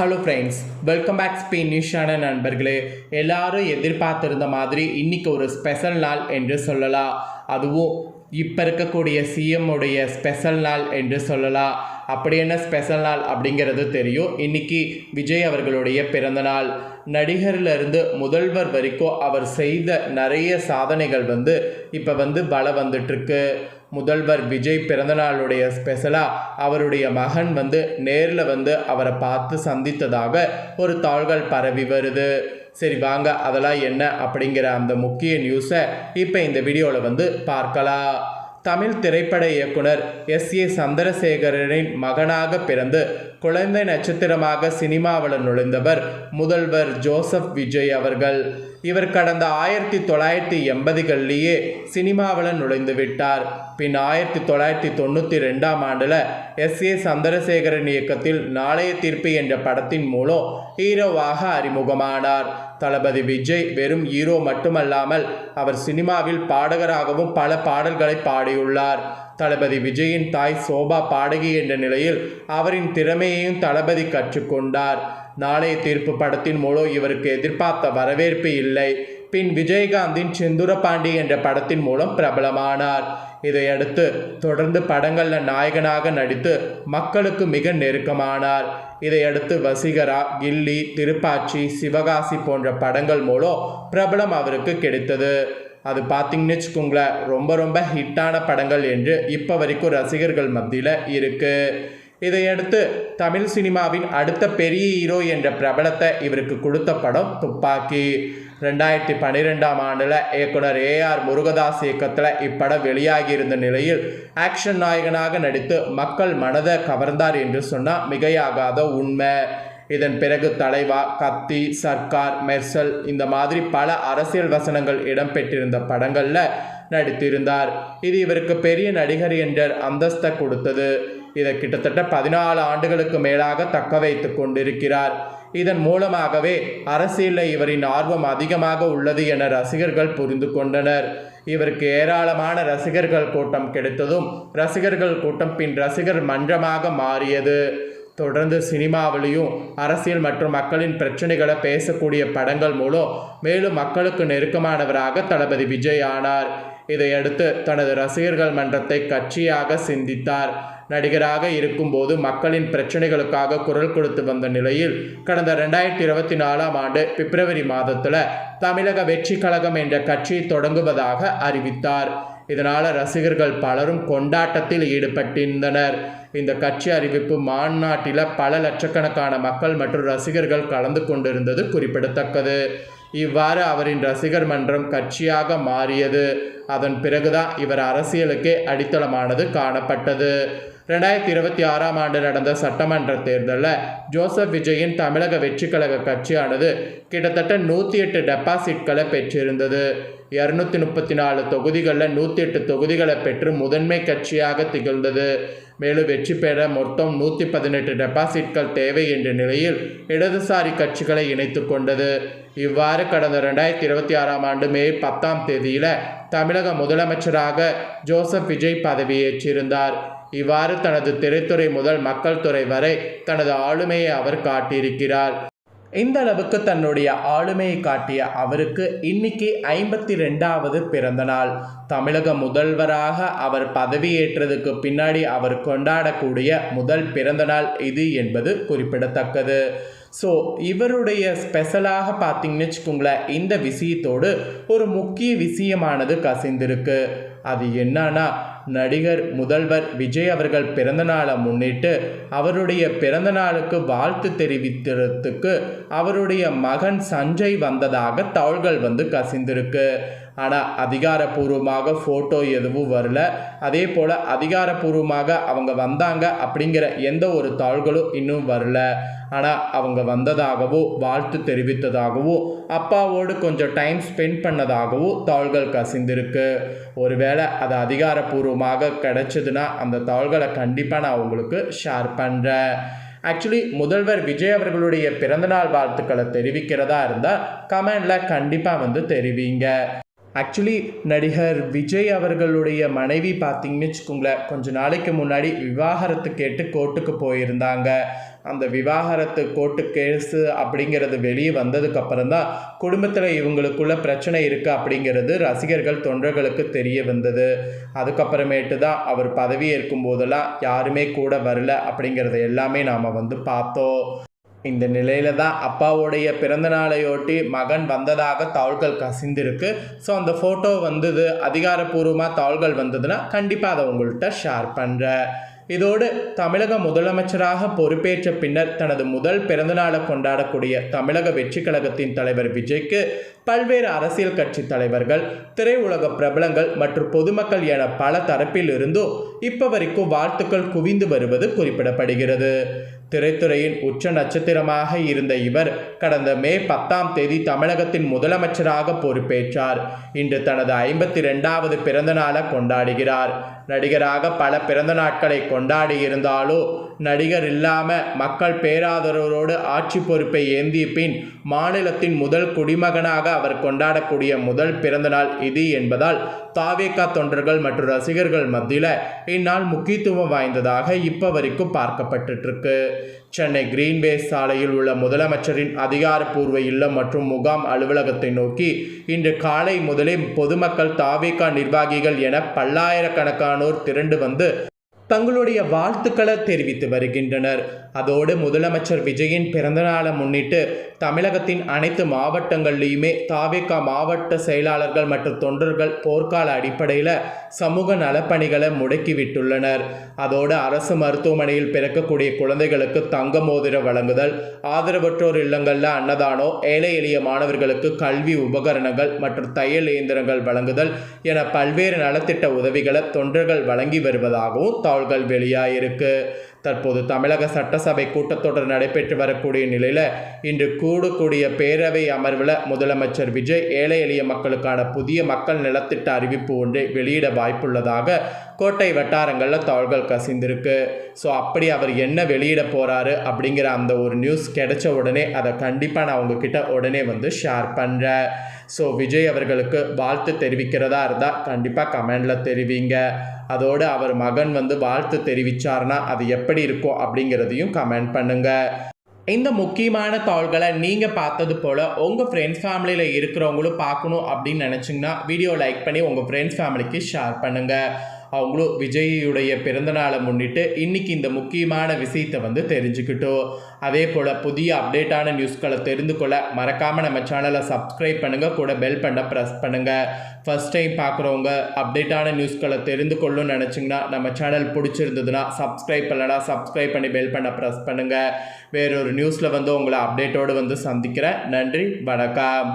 Hello friends, welcome back Spain நியூஸான நண்பர்களே. எல்லாரும் எதிர்பார்த்திருந்த மாதிரி இன்றைக்கி ஒரு ஸ்பெஷல் நாள் என்று சொல்லலாம். அதுவும் இப்போ இருக்கக்கூடிய சிஎம்முடைய ஸ்பெஷல் நாள் என்று சொல்லலாம். அப்படி என்ன ஸ்பெஷல் நாள் அப்படிங்கிறது தெரியும். இன்றைக்கி விஜய் அவர்களுடைய பிறந்தநாள். நடிகர்லேருந்து முதல்வர் வரைக்கும் அவர் செய்த நிறைய சாதனைகள் இப்போ பலம் வந்துட்டுருக்கு. முதல்வர் விஜய் பிறந்தநாளுடைய ஸ்பெஷலாக அவருடைய மகன் நேரில் அவரை பார்த்து சந்தித்ததாக ஒரு தாள்கள் பரவி வருது. சரி வாங்க, அதெல்லாம் என்ன அப்படிங்கிற அந்த முக்கிய நியூஸை இப்போ இந்த வீடியோவில் பார்க்கலாம். தமிழ் திரைப்பட இயக்குனர் எஸ்.ஏ. சந்திரசேகரனின் மகனாக பிறந்து குழந்தை நட்சத்திரமாக சினிமாவில் நுழைந்தவர் முதல்வர் ஜோசப் விஜய் அவர்கள். இவர் கடந்த 1980களிலேயே சினிமாவில் நுழைந்து விட்டார். பின் 1992ஆம் ஆண்டில் எஸ்.ஏ. சந்திரசேகரன் இயக்கத்தில் நாளைய தீர்ப்பு என்ற படத்தின் மூலம் ஹீரோவாக அறிமுகமானார். தளபதி விஜய் வெறும் ஹீரோ மட்டுமல்லாமல் அவர் சினிமாவில் பாடகராகவும் பல பாடல்களை பாடியுள்ளார். தளபதி விஜயின் தாய் சோபா பாடகி என்ற நிலையில் அவரின் திறமையையும் தளபதி கற்றுக்கொண்டார். நாளைய தீர்ப்பு படத்தின் மூலம் இவருக்கு எதிர்பார்த்த வரவேற்பு இல்லை. பின் விஜயகாந்தின் செந்தூர பாண்டி என்ற படத்தின் மூலம் பிரபலமானார். இதையடுத்து தொடர்ந்து படங்களில் நாயகனாக நடித்து மக்களுக்கு மிக நெருக்கமானார். இதையடுத்து வசீகரா, கில்லி, திருப்பாச்சி, சிவகாசி போன்ற படங்கள் மூலம் பிரபலம் அவருக்கு கிடைத்தது. அது பார்த்திங்கன்னு வச்சுக்கோங்களேன், ரொம்ப ஹிட்டான படங்கள் என்று இப்போ வரைக்கும் ரசிகர்கள் மத்தியில் இருக்குது. இதையடுத்து தமிழ் சினிமாவின் அடுத்த பெரிய ஹீரோ என்ற பிரபலத்தை இவருக்கு கொடுத்த படம் துப்பாக்கி. 2012ஆம் ஆண்டில் இயக்குனர் ஏஆர் முருகதாஸ் இயக்கத்தில் இப்படம் வெளியாகியிருந்த நிலையில் ஆக்ஷன் நாயகனாக நடித்து மக்கள் மனதை கவர்ந்தார் என்று சொன்னால் மிகையாகாத உண்மை. இதன் பிறகு தலைவா, கத்தி, சர்க்கார், மெர்சல் இந்த மாதிரி பல அரசியல் வசனங்கள் இடம்பெற்றிருந்த படங்களில் நடித்திருந்தார். இது இவருக்கு பெரிய நடிகர் என்ற அந்தஸ்தை கொடுத்தது. இதை கிட்டத்தட்ட 14 ஆண்டுகளுக்கு மேலாக தக்க வைத்து கொண்டிருக்கிறார். இதன் மூலமாகவே அரசியலில் இவரின் ஆர்வம் அதிகமாக உள்ளது என ரசிகர்கள் புரிந்து கொண்டனர். இவருக்கு ஏராளமான ரசிகர்கள் கூட்டம் கிடைத்ததும் ரசிகர்கள் கூட்டம் பின் ரசிகர் மன்றமாக மாறியது. தொடர்ந்து சினிமாவிலையும் அரசியல் மற்றும் மக்களின் பிரச்சனைகளை பேசக்கூடிய படங்கள் மூலம் மேலும் மக்களுக்கு நெருக்கமானவராக தளபதி விஜய் ஆனார். இதையடுத்து தனது ரசிகர்கள் மன்றத்தை கட்சியாக சிந்தித்தார். நடிகராக இருக்கும்போது மக்களின் பிரச்சனைகளுக்காக குரல் கொடுத்து வந்த நிலையில் கடந்த 2024ஆம் ஆண்டு பிப்ரவரி மாதத்தில் தமிழக வெற்றி கழகம் என்ற கட்சியை தொடங்குவதாக அறிவித்தார். இதனால் ரசிகர்கள் பலரும் கொண்டாட்டத்தில் ஈடுபட்டிருந்தனர். இந்த கட்சி அறிவிப்பு மாநாட்டில் பல லட்சக்கணக்கான மக்கள் மற்றும் ரசிகர்கள் கலந்து கொண்டிருந்தது குறிப்பிடத்தக்கது. இவ்வாறு அவரின் ரசிகர் மன்றம் கட்சியாக மாறியது. அதன் பிறகுதான் இவர் அரசியலுக்கே அடித்தளமானது காணப்பட்டது. 2026ஆம் ஆண்டு நடந்த சட்டமன்ற தேர்தலில் ஜோசப் விஜயின் தமிழக வெற்றி கழக கட்சியானது கிட்டத்தட்ட 108 டெபாசிட்களை பெற்றிருந்தது. 234 தொகுதிகளில் 108 தொகுதிகளை பெற்று முதன்மை கட்சியாக திகழ்ந்தது. மேலும் வெற்றி பெற மொத்தம் 118 டெபாசிட்கள் தேவை என்ற நிலையில் இடதுசாரி கட்சிகளை இணைத்து கொண்டது. இவ்வாறு கடந்த 2026ஆம் ஆண்டு மே 10ஆம் தேதியில் தமிழக முதலமைச்சராக ஜோசப் விஜய் பதவியேற்றிருந்தார். இவ்வாறு தனது திரைத்துறை முதல் மக்கள் துறை வரை தனது ஆளுமையை அவர் காட்டியிருக்கிறார். இந்த அளவுக்கு தன்னுடைய ஆளுமையை காட்டிய அவருக்கு இன்னைக்கு 52வது பிறந்த நாள். தமிழக முதல்வராக அவர் பதவியேற்றதுக்கு பின்னாடி அவர் கொண்டாடக்கூடிய முதல் பிறந்த நாள் இது என்பது குறிப்பிடத்தக்கது. ஸோ இவருடைய ஸ்பெஷலாக பார்த்திங்கன்னு வச்சுக்கோங்களேன், இந்த விஷயத்தோடு ஒரு முக்கிய விஷயமானது கசிந்திருக்கு. அது என்னன்னா, நடிகர் முதல்வர் விஜய் அவர்கள் பிறந்தநாளை முன்னிட்டு அவருடைய பிறந்தநாளுக்கு வாழ்த்து தெரிவித்ததுக்கு அவருடைய மகன் சஞ்சய் வந்ததாக தகவல்கள் கசிந்திருக்கு. ஆனால் அதிகாரப்பூர்வமாக ஃபோட்டோ எதுவும் வரல. அதே போல் அதிகாரப்பூர்வமாக அவங்க வந்தாங்க அப்படிங்கிற எந்த ஒரு தகவல்களும் இன்னும் வரல. ஆனால் அவங்க வந்ததாகவும் வாழ்த்து தெரிவித்ததாகவும் அப்பாவோடு கொஞ்சம் டைம் ஸ்பெண்ட் பண்ணதாகவும் தகவல்கள் கசிந்திருக்கு. ஒருவேளை அது அதிகாரப்பூர்வமாக கிடைச்சதுன்னா அந்த தகவல்களை கண்டிப்பாக நான் உங்களுக்கு ஷேர் பண்ணுறேன். ஆக்சுவலி முதல்வர் விஜய் அவர்களுடைய பிறந்தநாள் வாழ்த்துக்களை தெரிவிக்கிறதா இருந்தால் கமெண்டில் கண்டிப்பாக தெரிவிங்க. ஆக்சுவலி நடிகர் விஜய் அவர்களுடைய மனைவி பார்த்தீங்கன்னு வச்சுக்கோங்களேன், கொஞ்ச நாளைக்கு முன்னாடி விவாகரத்து கேட்டு கோர்ட்டுக்கு போயிருந்தாங்க. அந்த விவாகரத்து கோர்ட்டு கேஸு அப்படிங்கிறது வெளியே வந்ததுக்கப்புறம் தான் குடும்பத்தில் இவங்களுக்குள்ள பிரச்சனை இருக்குது அப்படிங்கிறது ரசிகர்கள் தொண்டர்களுக்கு தெரிய வந்தது. அதுக்கப்புறமேட்டு தான் அவர் பதவி ஏற்கும் போதெல்லாம் யாருமே கூட வரல அப்படிங்கிறத எல்லாமே நாம் பார்த்தோம். இந்த நிலையில தான் அப்பாவுடைய பிறந்த நாளையொட்டி மகன் வந்ததாக தகவல்கள் கசிந்திருக்கு. ஸோ அந்த ஃபோட்டோ வந்தது, அதிகாரப்பூர்வமாக தகவல்கள் வந்ததுன்னா கண்டிப்பாக அதை உங்கள்கிட்ட ஷேர் பண்ணுறேன். இதோடு தமிழக முதலமைச்சராக பொறுப்பேற்ற பின்னர் தனது முதல் பிறந்தநாளை கொண்டாடக்கூடிய தமிழக வெற்றி கழகத்தின் தலைவர் விஜய்க்கு பல்வேறு அரசியல் கட்சி தலைவர்கள், திரையுலக பிரபலங்கள் மற்றும் பொதுமக்கள் என பல தரப்பில் இருந்தும் இப்போ வரைக்கும் வாழ்த்துக்கள் குவிந்து வருவது குறிப்பிடப்படுகிறது. திரைத்துறையின் உச்ச நட்சத்திரமாக இருந்த இவர் கடந்த மே 10 தமிழகத்தின் முதலமைச்சராக பொறுப்பேற்றார். இன்று தனது 52வது பிறந்த நாளை கொண்டாடுகிறார். நடிகராக பல பிறந்த நாட்களை கொண்டாடி இருந்தாலும் நடிகர் இல்லாமல் மக்கள் பேராதரவோடு ஆட்சி பொறுப்பை ஏந்திய பின் மாநிலத்தின் முதல் குடிமகனாக அவர் கொண்டாடக்கூடிய முதல் பிறந்தநாள் இது என்பதால் தாவேகா தொண்டர்கள் மற்றும் ரசிகர்கள் மத்தியில் இந்நாள் முக்கியத்துவம் வாய்ந்ததாக இப்போ வரைக்கும் பார்க்கப்பட்டு. சென்னை கிரீன்வேஸ் சாலையில் உள்ள முதலமைச்சரின் அதிகாரப்பூர்வ இல்லம் மற்றும் முகாம் அலுவலகத்தை நோக்கி இன்று காலை முதலே பொதுமக்கள், தாவேகா நிர்வாகிகள் என பல்லாயிரக்கணக்கானோர் திரண்டு வந்து தங்களுடைய வாழ்த்துக்களை தெரிவித்து வருகின்றனர். அதோடு முதலமைச்சர் விஜயின் பிறந்தநாளை முன்னிட்டு தமிழகத்தின் அனைத்து மாவட்டங்கள்லையுமே தாவேகா மாவட்ட செயலாளர்கள் மற்றும் தொண்டர்கள் போர்க்கால அடிப்படையில் சமூக நலப்பணிகளை முடக்கிவிட்டுள்ளனர். அதோடு அரசு மருத்துவமனையில் பிறக்கக்கூடிய குழந்தைகளுக்கு தங்க மோதிரம் வழங்குதல், ஆதரவற்றோர் இல்லங்களில் அன்னதானம், ஏழை எளிய மாணவர்களுக்கு கல்வி உபகரணங்கள் மற்றும் தையல் இயந்திரங்கள் வழங்குதல் என பல்வேறு நலத்திட்ட உதவிகளை தொண்டர்கள் வழங்கி வருவதாகவும் தகவல்கள் வெளியாயிருக்கு. தற்போது தமிழக சட்டசபை கூட்டத்தொடர் நடைபெற்று வரக்கூடிய நிலையில் இன்று கூடக்கூடிய பேரவை அமர்வில் முதலமைச்சர் விஜய் ஏழை எளிய மக்களுக்கான புதிய மக்கள் நலத்திட்ட அறிவிப்பு ஒன்றை வெளியிட வாய்ப்புள்ளதாக கோட்டை வட்டாரங்களில் தகவல்கள் கசிந்திருக்கு. ஸோ அப்படி அவர் என்ன வெளியிட போகிறாரு அப்படிங்கிற அந்த ஒரு நியூஸ் கிடைச்ச உடனே அதை கண்டிப்பாக நான் உங்ககிட்ட உடனே ஷேர் பண்ணுறேன். ஸோ விஜய் அவர்களுக்கு வாழ்த்து தெரிவிக்கிறதா இருந்தால் கண்டிப்பாக கமெண்டில் தெரிவிங்க. அதோடு அவர் மகன் வாழ்த்து தெரிவித்தார்னா அது எப்படி இருக்கும் அப்படிங்கிறதையும் கமெண்ட் பண்ணுங்கள். இந்த முக்கியமான தகவல்களை நீங்கள் பார்த்தது போல் உங்கள் ஃப்ரெண்ட்ஸ் ஃபேமிலியில் இருக்கிறவங்களும் பார்க்கணும் அப்படின்னு நினச்சிங்கன்னா வீடியோ லைக் பண்ணி உங்கள் ஃப்ரெண்ட்ஸ் ஃபேமிலிக்கு ஷேர் பண்ணுங்கள். அவங்களும் விஜய்யுடைய பிறந்தநாளை முன்னிட்டு இன்றைக்கி இந்த முக்கியமான விஷயத்தை தெரிஞ்சுக்கிட்டோம். அதே போல் புதிய அப்டேட்டான நியூஸ்களை தெரிந்து கொள்ள மறக்காமல் நம்ம சேனலை சப்ஸ்கிரைப் பண்ணுங்கள், கூட பெல் பண்ண ப்ரெஸ் பண்ணுங்கள். ஃபஸ்ட் டைம் பார்க்குறவங்க அப்டேட்டான நியூஸ்களை தெரிந்து கொள்ளணும்னு நினச்சிங்கன்னா நம்ம சேனல் பிடிச்சிருந்ததுன்னா சப்ஸ்கிரைப் பண்ணலன்னா சப்ஸ்கிரைப் பண்ணி பெல் பண்ண ப்ரெஸ் பண்ணுங்கள். வேறொரு நியூஸில் உங்களை அப்டேட்டோடு சந்திக்கிறேன். நன்றி, வணக்கம்.